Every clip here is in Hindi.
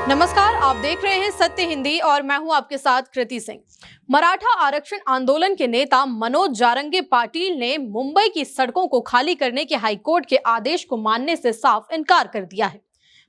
नमस्कार, आप देख रहे हैं सत्य हिंदी और मैं हूं आपके साथ कृति सिंह। मराठा आरक्षण आंदोलन के नेता मनोज जारंगे पाटिल ने मुंबई की सड़कों को खाली करने के हाईकोर्ट के आदेश को मानने से साफ इनकार कर दिया है।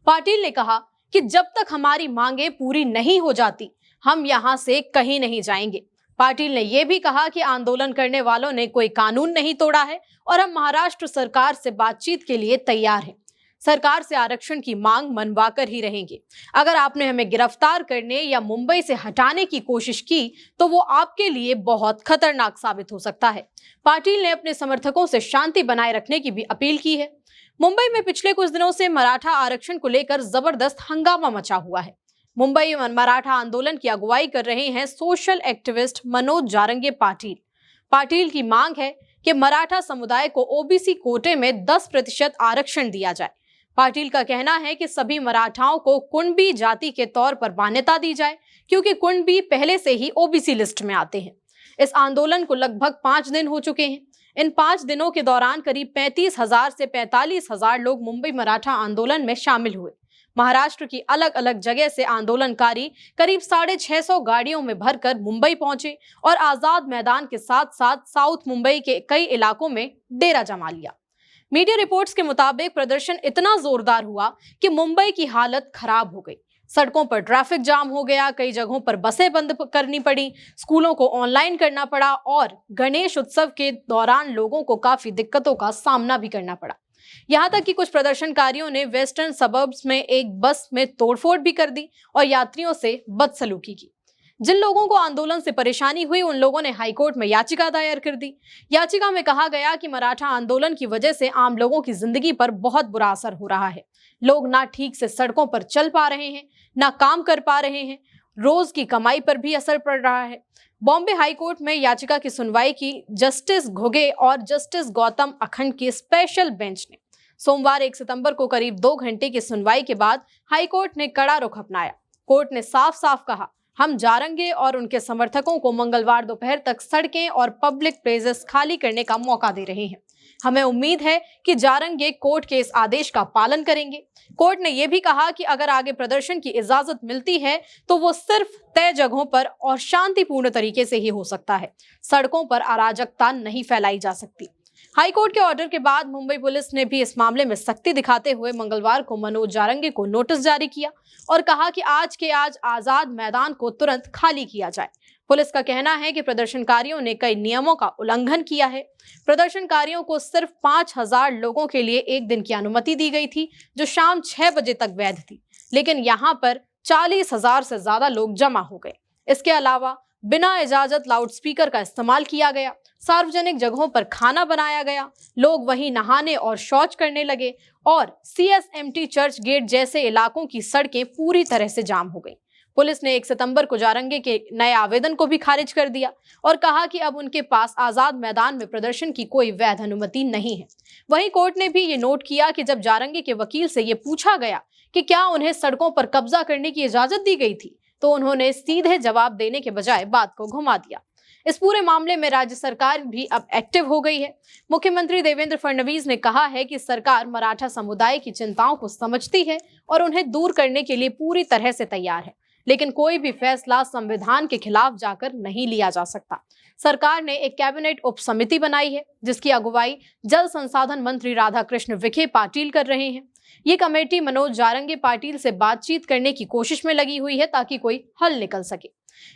पाटिल ने कहा कि जब तक हमारी मांगे पूरी नहीं हो जाती, हम यहां से कहीं नहीं जाएंगे। पाटिल ने यह भी कहा कि आंदोलन करने वालों ने कोई कानून नहीं तोड़ा है और हम महाराष्ट्र सरकार से बातचीत के लिए तैयार हैं। सरकार से आरक्षण की मांग मनवाकर ही रहेंगे। अगर आपने हमें गिरफ्तार करने या मुंबई से हटाने की कोशिश की तो वो आपके लिए बहुत खतरनाक साबित हो सकता है। पाटिल ने अपने समर्थकों से शांति बनाए रखने की भी अपील की है। मुंबई में पिछले कुछ दिनों से मराठा आरक्षण को लेकर जबरदस्त हंगामा मचा हुआ है। मुंबई में मराठा आंदोलन की अगुवाई कर रहे हैं सोशल एक्टिविस्ट मनोज जारंगे पाटिल। पाटिल की मांग है कि मराठा समुदाय को ओबीसी कोटे में 10% आरक्षण दिया जाए। पाटिल का कहना है कि सभी मराठाओं को कुणबी जाति के तौर पर मान्यता दी जाए, क्योंकि कुणबी पहले से ही ओबीसी लिस्ट में आते हैं। इस आंदोलन को लगभग 5 दिन हो चुके हैं। इन 5 दिनों के दौरान करीब 35,000 से 45,000 लोग मुंबई मराठा आंदोलन में शामिल हुए। महाराष्ट्र की अलग अलग जगह से आंदोलनकारी करीब 650 गाड़ियों में भरकर मुंबई पहुंचे और आजाद मैदान के साथ साथ साउथ मुंबई के कई इलाकों में डेरा जमा लिया। मीडिया रिपोर्ट्स के मुताबिक प्रदर्शन इतना जोरदार हुआ कि मुंबई की हालत खराब हो गई। सड़कों पर ट्रैफिक जाम हो गया, कई जगहों पर बसें बंद करनी पड़ी, स्कूलों को ऑनलाइन करना पड़ा और गणेश उत्सव के दौरान लोगों को काफी दिक्कतों का सामना भी करना पड़ा। यहां तक कि कुछ प्रदर्शनकारियों ने वेस्टर्न सबर्ब्स में एक बस में तोड़फोड़ भी कर दी और यात्रियों से बदसलूकी की। जिन लोगों को आंदोलन से परेशानी हुई, उन लोगों ने हाईकोर्ट में याचिका दायर कर दी। याचिका में कहा गया कि मराठा आंदोलन की वजह से आम लोगों की जिंदगी पर बहुत बुरा असर हो रहा है। लोग ना ठीक से सड़कों पर चल पा रहे हैं, ना काम कर पा रहे हैं, रोज की कमाई पर भी असर पड़ रहा है। बॉम्बे हाईकोर्ट में याचिका की सुनवाई की जस्टिस घुगे और जस्टिस गौतम अखंड की स्पेशल बेंच ने। सोमवार 1 सितंबर को करीब 2 घंटे की सुनवाई के बाद हाईकोर्ट ने कड़ा रुख अपनाया। कोर्ट ने साफ साफ कहा, हम जारंगे और उनके समर्थकों को मंगलवार दोपहर तक सड़कें और पब्लिक प्लेसेस खाली करने का मौका दे रहे हैं। हमें उम्मीद है कि जारंगे कोर्ट के इस आदेश का पालन करेंगे। कोर्ट ने यह भी कहा कि अगर आगे प्रदर्शन की इजाजत मिलती है तो वो सिर्फ तय जगहों पर और शांतिपूर्ण तरीके से ही हो सकता है। सड़कों पर अराजकता नहीं फैलाई जा सकती। हाईकोर्ट के ऑर्डर के बाद मुंबई पुलिस ने भी इस मामले में सख्ती दिखाते हुए मंगलवार को मनोज जारंगे को नोटिस जारी किया और कहा कि आज के आज आजाद मैदान को तुरंत खाली किया जाए। पुलिस का कहना है कि प्रदर्शनकारियों ने कई नियमों का उल्लंघन किया है। प्रदर्शनकारियों को सिर्फ 5,000 लोगों के लिए 1 दिन की अनुमति दी गई थी, जो शाम 6 बजे तक वैध थी, लेकिन यहाँ पर 40,000 से ज्यादा लोग जमा हो गए। इसके अलावा बिना इजाजत लाउडस्पीकर का इस्तेमाल किया गया, सार्वजनिक जगहों पर खाना बनाया गया, लोग वहीं नहाने और शौच करने लगे और CSMT चर्च गेट जैसे इलाकों की सड़कें पूरी तरह से जाम हो गई। पुलिस ने 1 सितंबर को जारंगे के नए आवेदन को भी खारिज कर दिया और कहा कि अब उनके पास आजाद मैदान में प्रदर्शन की कोई वैध अनुमति नहीं है। वहीं कोर्ट ने भी ये नोट किया कि जब जारंगे के वकील से ये पूछा गया कि क्या उन्हें सड़कों पर कब्जा करने की इजाजत दी गई थी, तो उन्होंने सीधे जवाब देने के बजाय बात को घुमा दिया। इस पूरे मामले में राज्य सरकार भी अब एक्टिव हो गई है। मुख्यमंत्री देवेंद्र फडणवीस ने कहा है कि सरकार मराठा समुदाय की चिंताओं को समझती है और उन्हें दूर करने के लिए पूरी तरह से तैयार है, लेकिन कोई भी फैसला संविधान के खिलाफ जाकर नहीं लिया जा सकता। सरकार ने एक कैबिनेट उप समिति बनाई है, जिसकी अगुवाई जल संसाधन मंत्री राधाकृष्ण विखे पाटिल कर रहे हैं। ये कमेटी मनोज जारंगे पाटिल से बातचीत करने की कोशिश में लगी हुई है ताकि कोई हल निकल सके।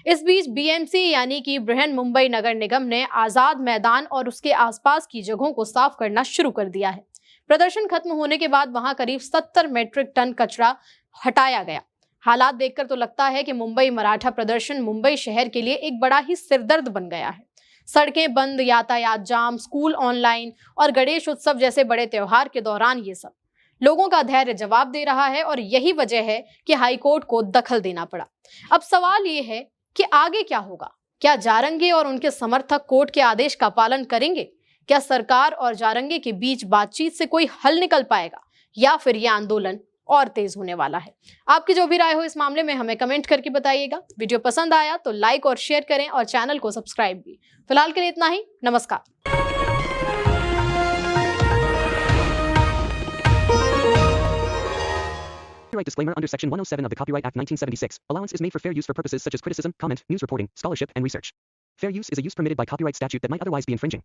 इस बीच BMC यानी कि बृहन मुंबई नगर निगम ने आजाद मैदान और उसके आसपास की जगहों को साफ करना शुरू कर दिया है। प्रदर्शन खत्म होने के बाद वहां करीब 70 मीट्रिक टन कचरा हटाया गया। हालात देखकर तो लगता है कि मुंबई मराठा प्रदर्शन मुंबई शहर के लिए एक बड़ा ही सिरदर्द बन गया है। सड़कें बंद, यातायात जाम, स्कूल ऑनलाइन और गणेश उत्सव जैसे बड़े त्योहार के दौरान ये सब लोगों का धैर्य जवाब दे रहा है और यही वजह है कि हाईकोर्ट को दखल देना पड़ा। अब सवाल ये है कि आगे क्या होगा? क्या जारंगे और उनके समर्थक कोर्ट के आदेश का पालन करेंगे? क्या सरकार और जारंगे के बीच बातचीत से कोई हल निकल पाएगा या फिर यह आंदोलन और तेज होने वाला है? आपकी जो भी राय हो इस मामले में हमें कमेंट करके बताइएगा। वीडियो पसंद आया तो लाइक और शेयर करें और चैनल को सब्सक्राइब भी। फिलहाल के लिए इतना ही। नमस्कार। Copyright disclaimer under Section 107 of the Copyright Act 1976. Allowance is made for fair use for purposes such as criticism, comment, news reporting, scholarship, and research. Fair use is a use permitted by copyright statute that might otherwise be infringing.